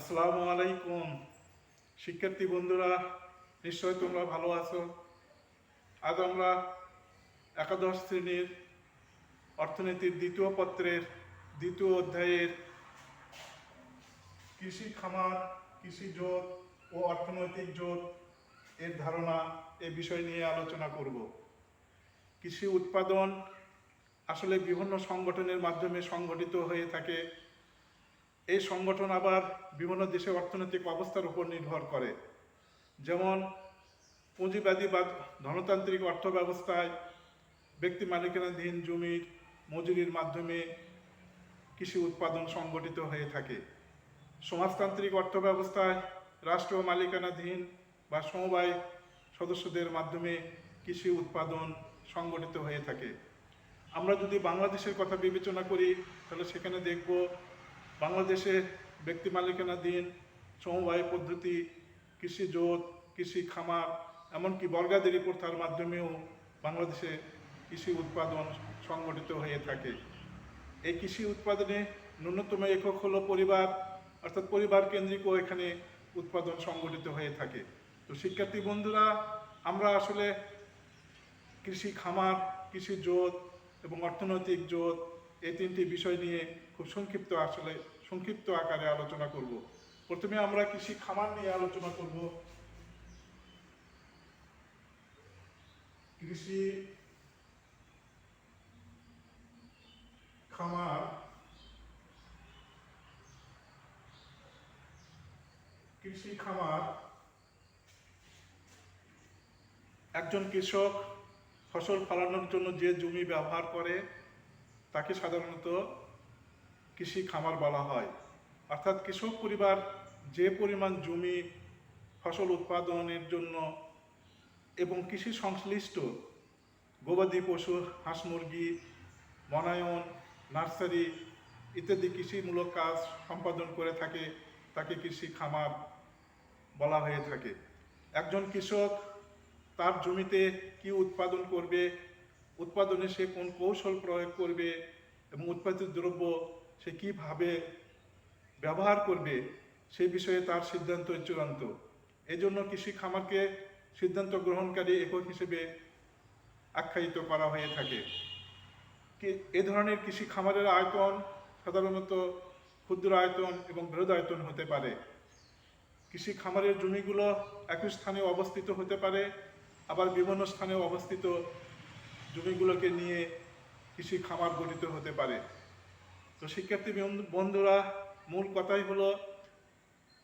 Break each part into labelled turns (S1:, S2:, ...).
S1: আসসালামু আলাইকুম শিক্ষার্থী বন্ধুরা, নিশ্চয় তোমরা ভালো আছো। আজ আমরা একাদশ শ্রেণীর অর্থনীতির দ্বিতীয় পত্রের দ্বিতীয় অধ্যায়ের কৃষি খামার, কৃষি জোট ও অর্থনৈতিক জোট এর ধারণা এ বিষয় নিয়ে আলোচনা করব। কৃষি উৎপাদন আসলে বিভিন্ন সংগঠনের মাধ্যমে সংগঠিত হয়ে থাকে। এই সংগঠন আবার বিভিন্ন দেশের অর্থনৈতিক অবস্থার উপর নির্ভর করে। যেমন পুঁজিবাদী বা ধনতান্ত্রিক অর্থ ব্যবস্থায় ব্যক্তি মালিকানাধীন জমির মজুরির মাধ্যমে কৃষি উৎপাদন সংগঠিত হয়ে থাকে। সমাজতান্ত্রিক অর্থ ব্যবস্থায় রাষ্ট্র মালিকানাধীন বা সমবায় সদস্যদের মাধ্যমে কৃষি উৎপাদন সংগঠিত হয়ে থাকে। আমরা যদি বাংলাদেশের কথা বিবেচনা করি তাহলে সেখানে দেখব বাংলাদেশে ব্যক্তি মালিকানাধীন সমবায় পদ্ধতি, কৃষি জোট, কৃষি খামার, এমনকি বর্গাদেরী প্রথার মাধ্যমেও বাংলাদেশে কৃষি উৎপাদন সংগঠিত হয়ে থাকে। এই কৃষি উৎপাদনে ন্যূনতম একক হলো পরিবার, অর্থাৎ পরিবার কেন্দ্রিকও এখানে উৎপাদন সংগঠিত হয়ে থাকে। তো শিক্ষার্থী বন্ধুরা, আমরা আসলে কৃষি খামার, কৃষি জোট এবং অর্থনৈতিক জোট এই তিনটি বিষয় নিয়ে খুব সংক্ষিপ্ত আকারে আলোচনা করব। প্রথমে আমরা কৃষি খামার নিয়ে আলোচনা করব। কৃষি খামার, কৃষি খামার একজন কৃষক ফসল ফলানোর জন্য যে জমি ব্যবহার করে তাকে সাধারণত কৃষি খামার বলা হয়। অর্থাৎ কৃষক পরিবার যে পরিমাণ জমি ফসল উৎপাদনের জন্য এবং কৃষি সংশ্লিষ্ট গবাদি পশু, হাঁস মুরগি, বনায়ন, নার্সারি ইত্যাদি কৃষিমূলক কাজ সম্পাদন করে থাকে তাকে কৃষি খামার বলা হয়ে থাকে। একজন কৃষক তার জমিতে কি উৎপাদন করবে, উৎপাদনে সে কোন কৌশল প্রয়োগ করবে এবং উৎপাদিত দ্রব্য সে কীভাবে ব্যবহার করবে সেই বিষয়ে তার সিদ্ধান্ত চূড়ান্ত। এজন্য কৃষি খামারকে সিদ্ধান্ত গ্রহণকারী একক হিসেবে আখ্যায়িত করা হয়ে থাকে। এ ধরনের কৃষি খামারের আয়তন সাধারণত ক্ষুদ্র আয়তন এবং বৃহৎ আয়তন হতে পারে। কৃষি খামারের জমিগুলো একই স্থানে অবস্থিত হতে পারে, আবার বিভিন্ন স্থানে অবস্থিত জমিগুলোকে নিয়ে কৃষি খামার গঠিত হতে পারে। তো শিক্ষার্থী বন্ধুরা, মূল কথাই হলো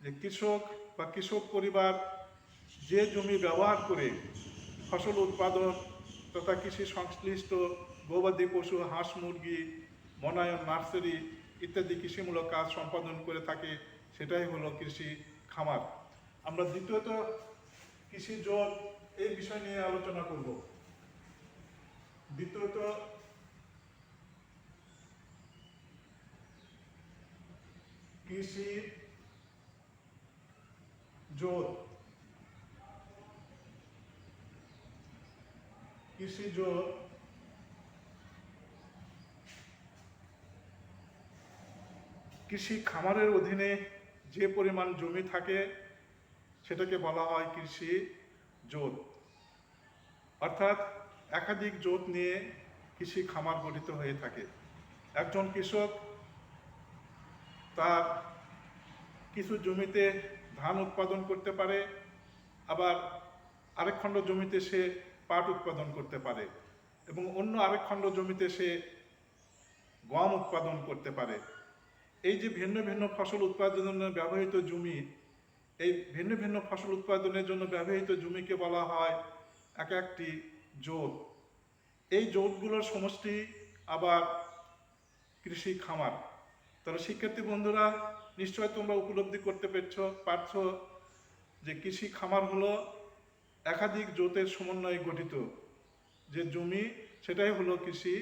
S1: যে কৃষক বা কৃষক পরিবার যে জমি ব্যবহার করে ফসল উৎপাদন তথা কৃষি সংশ্লিষ্ট গবাদি পশু, হাঁস মুরগি, বনায়ন, নার্সারি ইত্যাদি কৃষিমূলক কাজ সম্পাদন করে থাকে সেটাই হলো কৃষি খামার। আমরা দ্বিতীয়ত কৃষি জোট এই বিষয় নিয়ে আলোচনা করব। দ্বিতীয়ত কৃষি জোট। কৃষি জোট কৃষি খামারের অধীনে যে পরিমাণ জমি থাকে সেটাকে বলা হয় কৃষি জোট। অর্থাৎ একাধিক জোট নিয়ে কৃষি খামার গঠিত হয়ে থাকে। একজন কৃষক তার কিছু জমিতে ধান উৎপাদন করতে পারে, আবার আরেক খণ্ড জমিতে সে পাট উৎপাদন করতে পারে এবং অন্য আরেক খণ্ড জমিতে সে গম উৎপাদন করতে পারে। এই যে ভিন্ন ভিন্ন ফসল উৎপাদনের জন্য ব্যবহৃত জমি, এই ভিন্ন ভিন্ন ফসল উৎপাদনের জন্য ব্যবহৃত জমিকে বলা হয় এক একটি জোট। এই জোটগুলোর সমষ্টি আবার কৃষি খামার। তাহলে শিক্ষার্থী বন্ধুরা, নিশ্চয় তোমরা উপলব্ধি করতে পারছো যে কৃষি খামার হলো একাধিক জোটের সমন্বয়ে গঠিত যে জমি, সেটাই হলো কৃষি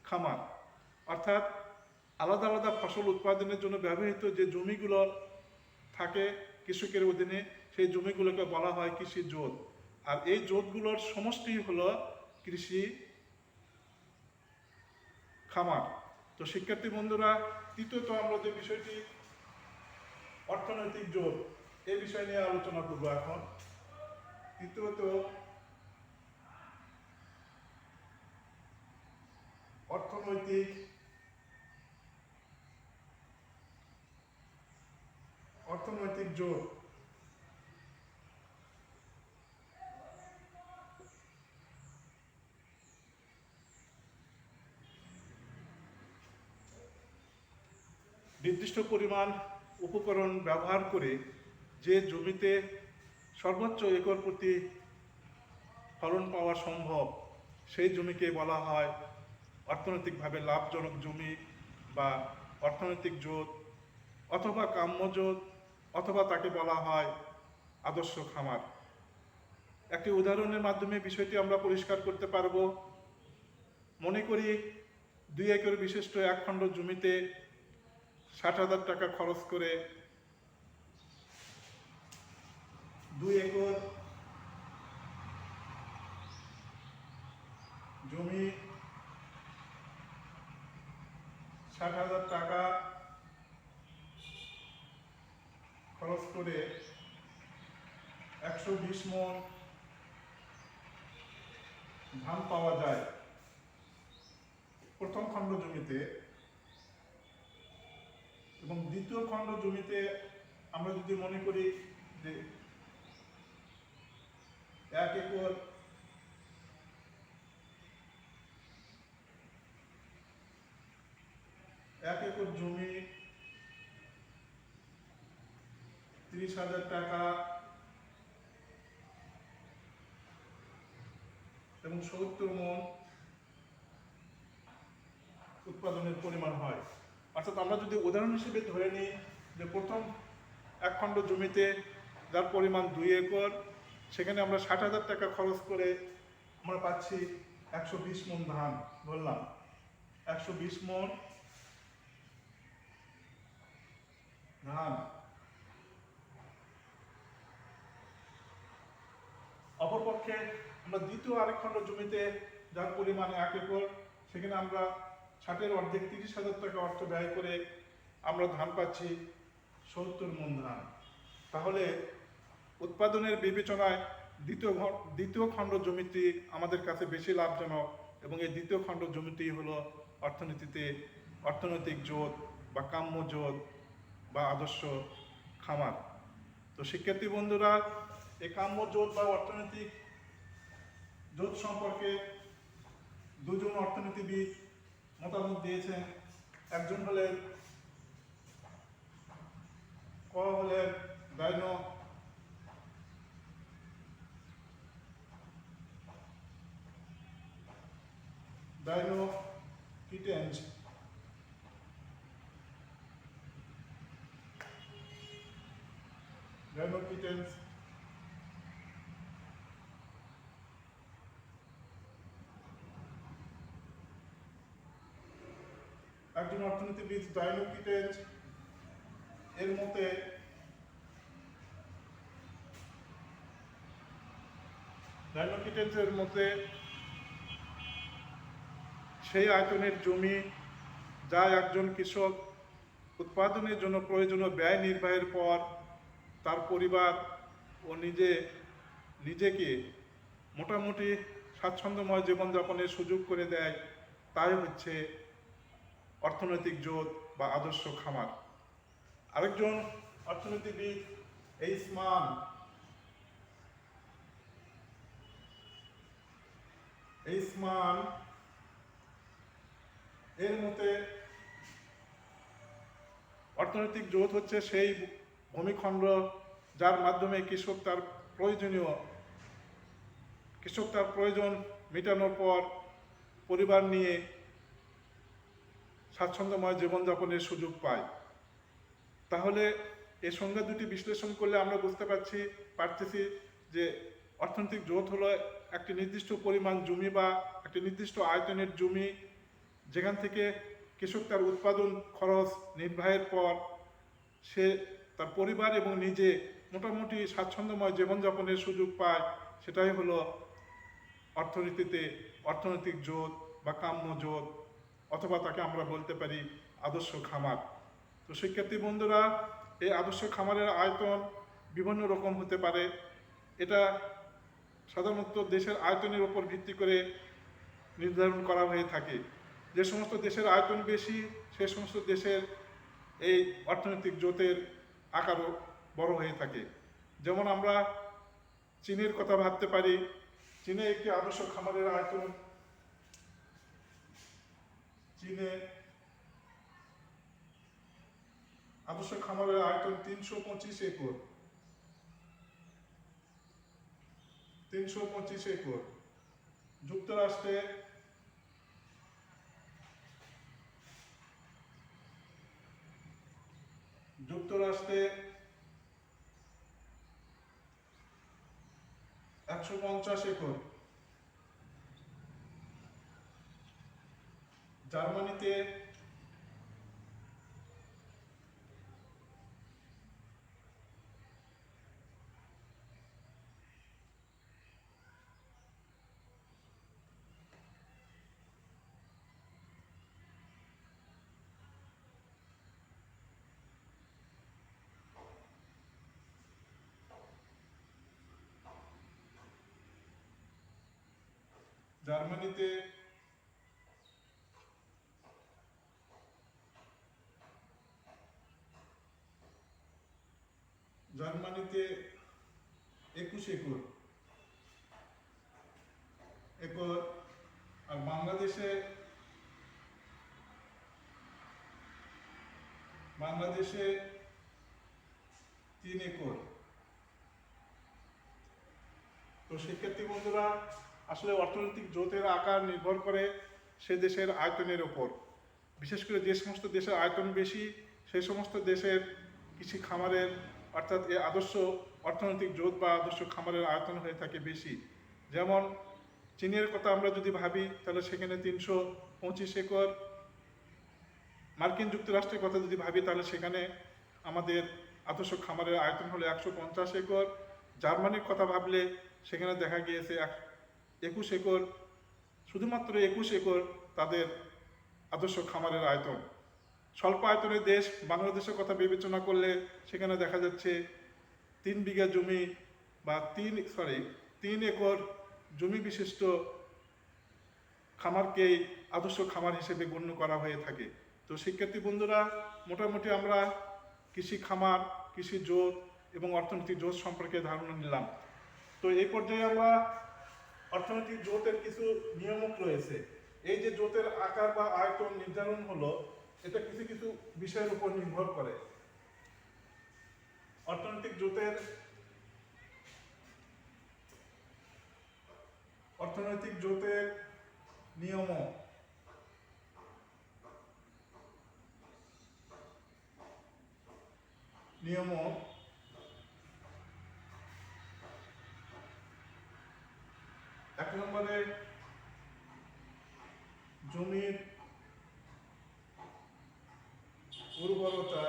S1: খামার। অর্থাৎ আলাদা আলাদা ফসল উৎপাদনের জন্য ব্যবহৃত যে জমিগুলো থাকে কৃষকের অধীনে, সেই জমিগুলোকে বলা হয় কৃষি জোট। আর এই জোটগুলোর সমষ্টি হলো কৃষি খামার। তো শিক্ষার্থী বন্ধুরা, তৃতীয়ত আমরা যে বিষয়টি অর্থনৈতিক জোট এই বিষয় নিয়ে আলোচনা করব এখন। তৃতীয়ত অর্থনৈতিক জোট। নির্দিষ্ট পরিমাণ উপকরণ ব্যবহার করে যে জমিতে সর্বোচ্চ একর প্রতি ফলন পাওয়া সম্ভব সেই জমিকে বলা হয় অর্থনৈতিকভাবে লাভজনক জমি বা অর্থনৈতিক জোট অথবা কাম্য জোট, অথবা তাকে বলা হয় আদর্শ খামার। একটি উদাহরণের মাধ্যমে বিষয়টি আমরা পরিষ্কার করতে পারব। মনে করি 2 একর বিশিষ্ট এক খণ্ড জমিতে 60,000 টাকা খরচ করে 2 একর জমি 60,000 টাকা খরচ করে 120 মণ ধান পাওয়া যায় প্রথম খণ্ড জমিতে, এবং দ্বিতীয় খণ্ড জমিতে আমরা যদি মনে করি যে 1 একর জমি 30,000 টাকা এবং 70 মণ উৎপাদনের পরিমাণ হয়। অর্থাৎ আমরা যদি উদাহরণ হিসেবে ধরে নিই যে প্রথম এক খণ্ড জমিতে যার পরিমাণ 2 একর, সেখানে আমরা 60,000 টাকা খরচ করে আমরা পাচ্ছি 120 মণ ধান। বললাম 120 মণ ধান। অপরপক্ষে আমরা দ্বিতীয় আরেক খণ্ড জমিতে যার পরিমাণ 1 একর, সেখানে আমরা 60-এর অর্ধেক 30,000 টাকা অর্থ ব্যয় করে আমরা ধান পাচ্ছি 70 মণ ধান। তাহলে উৎপাদনের বিবেচনায় দ্বিতীয় খণ্ড জমিটি আমাদের কাছে বেশি লাভজনক, এবং এই দ্বিতীয় খণ্ড জমিটি হলো অর্থনৈতিক জোট বা কাম্য জোট বা আদর্শ খামার। তো শিক্ষার্থী বন্ধুরা, এই কাম্য জোট বা অর্থনৈতিক জোট সম্পর্কে দুজন অর্থনীতিবিদ মতামত দিয়েছেন। একজন হলেন ডাইনো কিটেন্স, একজন অর্থনীতিবিদ ডাইনো কিটেন্স এর মতে সেই আয়তনের জমি যা একজন কৃষক উৎপাদনের জন্য প্রয়োজনীয় ব্যয় নির্বাহের পর তার পরিবার ও নিজেকে মোটামুটি স্বাচ্ছন্দ্যময় জীবনযাপনের সুযোগ করে দেয়, তাই হচ্ছে অর্থনৈতিক জোট বা আদর্শ খামার। আরেকজন অর্থনীতিবিদ এইসমান এর মতে অর্থনৈতিক জোট হচ্ছে সেই ভূমিখণ্ড যার মাধ্যমে কৃষক তার প্রয়োজন মেটানোর পর পরিবার নিয়ে স্বাচ্ছন্দ্যময় জীবনযাপনের সুযোগ পায়। তাহলে এই সংজ্ঞা দুটি বিশ্লেষণ করলে আমরা বুঝতে পারতেছি যে অর্থনৈতিক জোট হলো একটি নির্দিষ্ট পরিমাণ জমি বা একটি নির্দিষ্ট আয়তনের জমি, যেখান থেকে কৃষক তার উৎপাদন খরচ নির্বাহের পর সে তার পরিবার এবং নিজে মোটামুটি স্বাচ্ছন্দ্যময় জীবনযাপনের সুযোগ পায়। সেটাই হলো অর্থনৈতিক জোট বা কাম্য জোট, অথবা তাকে আমরা বলতে পারি আদর্শ খামার। তো শিক্ষার্থী বন্ধুরা, এই আদর্শ খামারের আয়তন বিভিন্ন রকম হতে পারে। এটা সাধারণত দেশের আয়তনের উপর ভিত্তি করে নির্ধারণ করা হয়ে থাকে। যে সমস্ত দেশের আয়তন বেশি সে সমস্ত দেশের এই অর্থনৈতিক জোটের আকারও বড় হয়ে থাকে। যেমন আমরা চীনের কথা ভাবতে পারি। চীনে একটি আদর্শ খামারের আয়তন, চীনে আদর্শ খামারের আয়তন 325 একর। 325 একর। যুক্তরাষ্ট্রে যুক্তরাষ্ট্রে 150 একর। জার্মানিতে 21 একর। আর বাংলাদেশে 3 একর। তো শিক্ষার্থী বন্ধুরা, আসলে অর্থনৈতিক জোটের আকার নির্ভর করে সে দেশের আয়তনের ওপর। বিশেষ করে যে সমস্ত দেশের আয়তন বেশি সেই সমস্ত দেশের কৃষি খামারের অর্থাৎ এই আদর্শ অর্থনৈতিক জোট বা আদর্শ খামারের আয়তন হয়ে থাকে বেশি। যেমন চীনের কথা আমরা যদি ভাবি তাহলে সেখানে 325 একর। মার্কিন যুক্তরাষ্ট্রের কথা যদি ভাবি তাহলে সেখানে আমাদের আদর্শ খামারের আয়তন হলো 150 একর। জার্মানির কথা ভাবলে সেখানে দেখা গিয়েছে 21 একর। শুধুমাত্র 21 একর তাদের আদর্শ খামারের আয়তন। স্বল্প আয়তনের দেশ বাংলাদেশের কথা বিবেচনা করলে সেখানে দেখা যাচ্ছে 3 বিঘা জমি বা 3 একর জমি বিশিষ্ট খামারকেই আদর্শ খামার হিসেবে গণ্য করা হয়ে থাকে। তো শিক্ষার্থী বন্ধুরা, মোটামুটি আমরা কৃষি খামার, কৃষি জোট এবং অর্থনৈতিক জোট সম্পর্কে ধারণা নিলাম। তো এই পর্যায়ে আমরা অর্থনৈতিক জোটের কিছু নিয়ামক রয়েছে। এই যে জোটের আকার বা আয়তন নির্ধারণ হলো, এটা কিছু কিছু বিষয়ের উপর নির্ভর করে। অর্থনৈতিক জোটের নিয়মক। এক নম্বরে জমির উর্বরতা।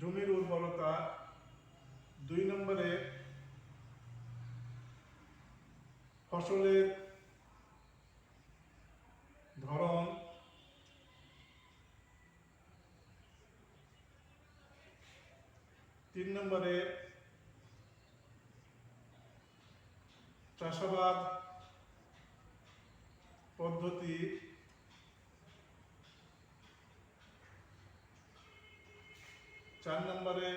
S1: জমির উর্বরতা। 2 নম্বরে ফসলের ধরন। 3 নম্বরে চাষাবাদ পদ্ধতি। 4 নম্বরে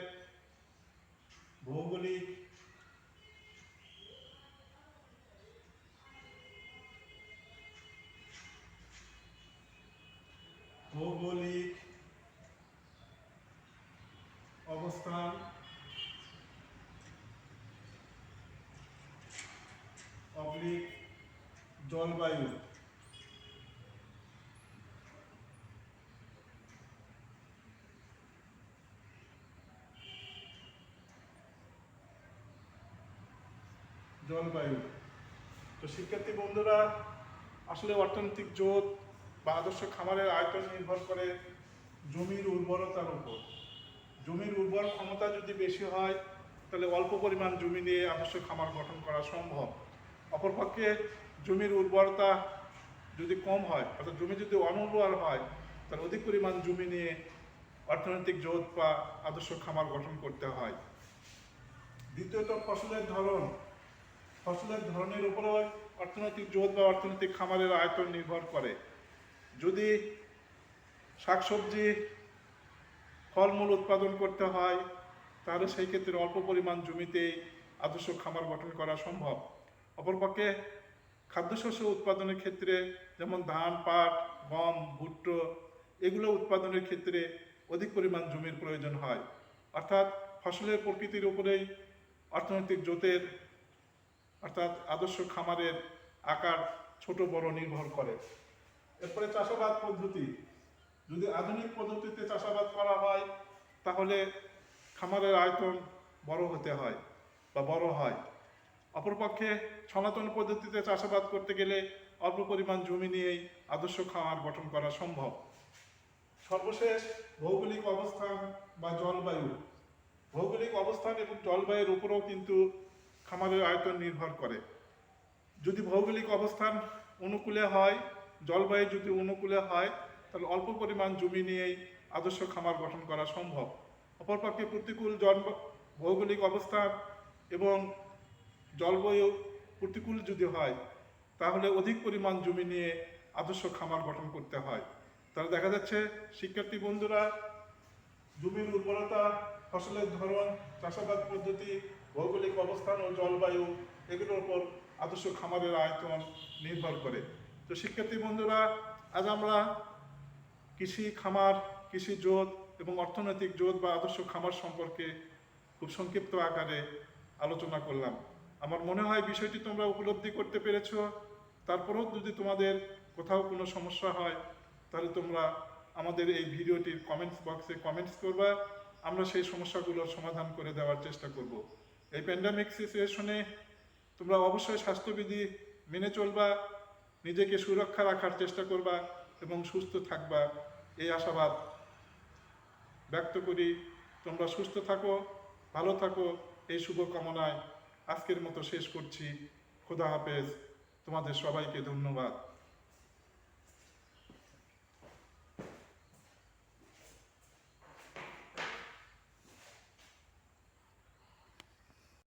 S1: ভৌগোলিক অবস্থান। জলবায়ু। তো শিক্ষার্থী বন্ধুরা, আসলে অর্থনৈতিক জোট বা আদর্শ খামারের আয়তন নির্ভর করে জমির উর্বরতার উপর। জমির উর্বর ক্ষমতা যদি বেশি হয় তাহলে অল্প পরিমাণ জমি নিয়ে আদর্শ খামার গঠন করা সম্ভব। অপরপক্ষে জমির উর্বরতা যদি কম হয়, অর্থাৎ জমি যদি অনুর্বর হয়, তাহলে অধিক পরিমাণ জমি নিয়ে অর্থনৈতিক জোট বা আদর্শ খামার গঠন করতে হয়। দ্বিতীয়ত ফসলের ধরন। ফসলের ধরনের উপরও অর্থনৈতিক জোট বা অর্থনৈতিক খামারের আয়তন নির্ভর করে। যদি শাকসবজি ফলমূল উৎপাদন করতে হয়, তাহলে সেই ক্ষেত্রে অল্প পরিমাণ জমিতেই আদর্শ খামার গঠন করা সম্ভব। অপরপক্ষে খাদ্যশস্য উৎপাদনের ক্ষেত্রে, যেমন ধান, পাট, গম, ভুট্টো, এগুলো উৎপাদনের ক্ষেত্রে অধিক পরিমাণ জমির প্রয়োজন হয়। অর্থাৎ ফসলের প্রকৃতির উপরেই অর্থনৈতিক জোটের অর্থাৎ আদর্শ খামারের আকার ছোট বড় নির্ভর করে। এরপরে চাষাবাদ পদ্ধতি। যদি আধুনিক পদ্ধতিতে চাষাবাদ করা হয়, তাহলে খামারের আয়তন বড় হতে হয় বা বড় হয়। অপরপক্ষে সনাতন পদ্ধতিতে চাষাবাদ করতে গেলে অল্প পরিমাণ জমি নিয়েই আদর্শ খামার গঠন করা সম্ভব। সর্বশেষ ভৌগোলিক অবস্থান বা জলবায়ু। ভৌগোলিক অবস্থান এবং জলবায়ুর উপরেও কিন্তু খামারের আয়তন নির্ভর করে। যদি ভৌগোলিক অবস্থান অনুকূলে হয়, জলবায়ু যদি অনুকূলে হয়, তাহলে অল্প পরিমাণ জমি নিয়েই আদর্শ খামার গঠন করা সম্ভব। অপরপক্ষে প্রতিকূল ভৌগোলিক অবস্থান এবং জলবায়ু প্রতিকূল যদি হয়, তাহলে অধিক পরিমাণ জমি নিয়ে আদর্শ খামার গঠন করতে হয়। তাহলে দেখা যাচ্ছে শিক্ষার্থী বন্ধুরা, জমির উর্বরতা, ফসলের ধরন, চাষাবাদ পদ্ধতি, ভৌগোলিক অবস্থান ও জলবায়ু, এগুলোর উপর আদর্শ খামারের আয়তন নির্ভর করে। তো শিক্ষার্থী বন্ধুরা, আজ আমরা কৃষি খামার, কৃষি জোট এবং অর্থনৈতিক জোট বা আদর্শ খামার সম্পর্কে খুব সংক্ষিপ্ত আকারে আলোচনা করলাম। আমার মনে হয় বিষয়টি তোমরা উপলব্ধি করতে পেরেছ। তারপরেও যদি তোমাদের কোথাও কোনো সমস্যা হয়, তাহলে তোমরা আমাদের এই ভিডিওটির কমেন্টস বক্সে কমেন্টস করবা। আমরা সেই সমস্যাগুলোর সমাধান করে দেওয়ার চেষ্টা করব। এই প্যান্ডামিক সিচুয়েশনে তোমরা অবশ্যই স্বাস্থ্যবিধি মেনে চলবা, নিজেকে সুরক্ষা রাখার চেষ্টা করবা এবং সুস্থ থাকবা, এই আশাবাদ ব্যক্ত করি। তোমরা সুস্থ থাকো, ভালো থাকো, এই শুভকামনায় আজকের মতো শেষ করছি। খোদা হাফেজ। তোমাদের সবাইকে ধন্যবাদ।